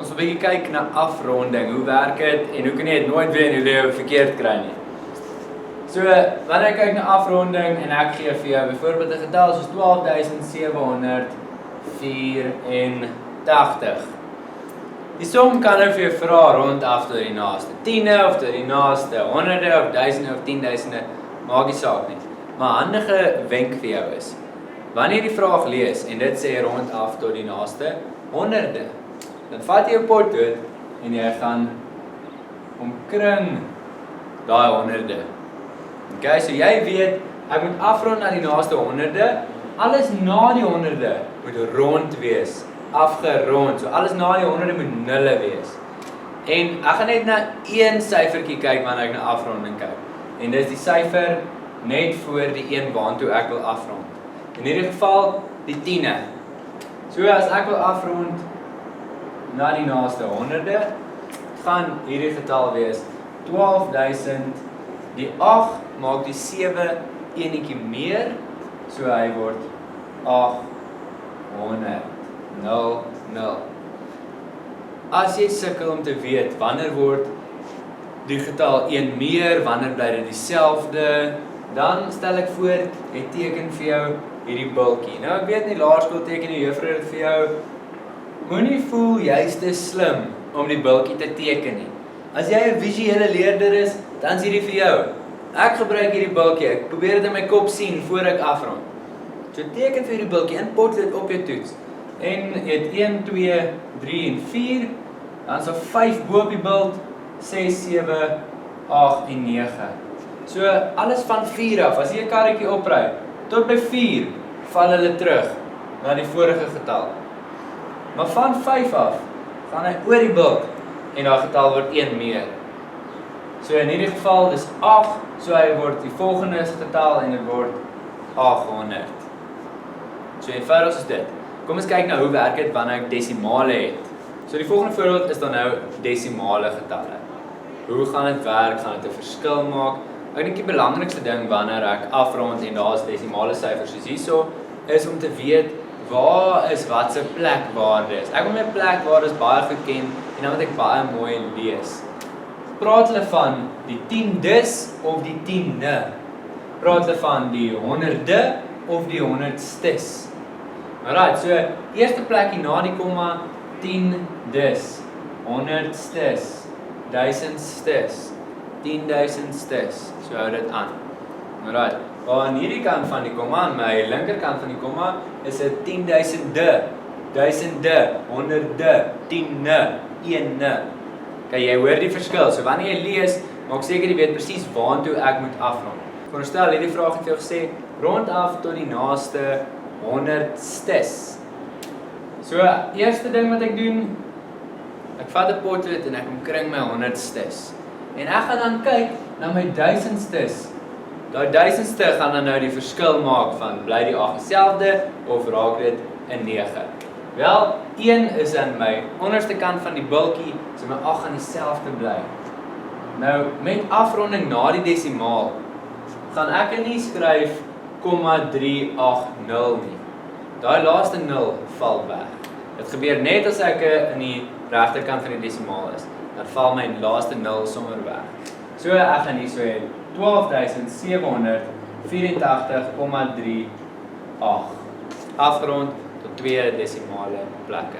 Ons wil 'n bietjie kyk na afronding. Hoe werk dit en hoe kan jy dit nooit weer in jou lewe verkeerd kry nie? So, wanneer ek kyk na afronding en ek gee vir jou byvoorbeeld 'n getal soos 12.784. Die som kan nou vir jou vra rond af tot die naaste tiende of tot die naaste honderde of duisende of 10.000, maak nie saak nie. Maar 'n handige wenk vir jou is, wanneer jy die vraag lees en dit sê rond af tot die naaste honderde, dan vat jy jou potlood en jy gaan omkring daai honderde. Okay, so jy weet, ek moet afrond na die naaste honderde, alles na die honderde moet rond wees, afgerond, so alles na die honderde moet nulle wees. En ek gaan net na een syfertjie kyk wanneer ek na afronding kyk, en dit is die syfer net voor die een waantoe ek wil afrond. In hierdie geval, die 10e. So as ek wil afrond na die naaste honderde, gaan hierdie getal wees 12.000, die 8 maak die 7 enetjie meer, so hy word 800, 0, 0. As jy sukkel om te weet, wanneer word die getal 1 meer, wanneer bly dit dieselfde, dan stel ek voor, jy teken vir jou hierdie bultjie. Nou ek weet nie, laerskool teken die juffrou dit vir jou, moenie voel jy's te slim om die bultjie te teken nie. As jy 'n visuele leerder is, dan is hierdie vir jou. Ek gebruik hierdie bultjie, ek probeer dit in my kop sien voor ek afrond. So teken vir hierdie bultjie in potlood op jou toets. En jy het 1, 2, 3 en 4, dan is daar 5 bo op die bult, 6, 7, 8 en 9. So alles van 4 af, as jy 'n karretjie opry, tot by 4 val hulle terug na die vorige getal. Maar van 5 af, gaan hy oor die bult en daai getal word 1 meer. So in hierdie geval, dis 8, so hy word die volgende getal en dit word 800. So eenvoudig is dit. Kom ons kyk na hoe werk dit wanneer ek desimale het. So die volgende voorbeeld is dan nou desimale getalle. Hoe gaan dit werk? Gaan dit 'n verskil maak? Ek dink die belangrikste ding wanneer ek afrond en daar is desimale syfers soos hierso, is om te weet waar is wat se plekwaarde is. Ek wil my plekwaardes baie goed ken en dan moet ek baie mooi lees. Praat hulle van die tiendes of die tiende? Praat hulle van die honderde of die honderdstes? Alright, so eerste plekkie na die komma, tiendes, honderdstes, duisendstes, 10.000stes, so hou dit aan. Alright, waar aan hierdie kant van die komma, aan my linkerkant van die komma, is dit 10.000de, duisende, honderde, tiende, ene. Okay, jy hoor die verskil, so wanneer jy lees, maak seker jy weet presies waantoe ek moet afrond. Veronderstel, hierdie vraag het vir jou gesê, rond af tot die naaste honderdstes. So, eerste ding wat ek doen, ek vat 'n potlood en ek omkring my honderdstes. En ek gaan dan kyk na my duisendstes. Daai duisendste gaan dan nou die verskil maak van bly die 8 dieselfde of raak dit 'n 9. Wel, 1 is aan my onderste kant van die bultjie, so my 8 gaan dieselfde bly. Nou, met afronding na die desimaal, gaan ek nie skryf 0,380 nie. Daai laaste 0 val weg. Dit gebeur net as ek in die regterkant van die desimaal is. Dan val my laaste 0 sommer weg. So ek gaan hier so hê 12.784,38 afgerond tot 2 desimale plekke.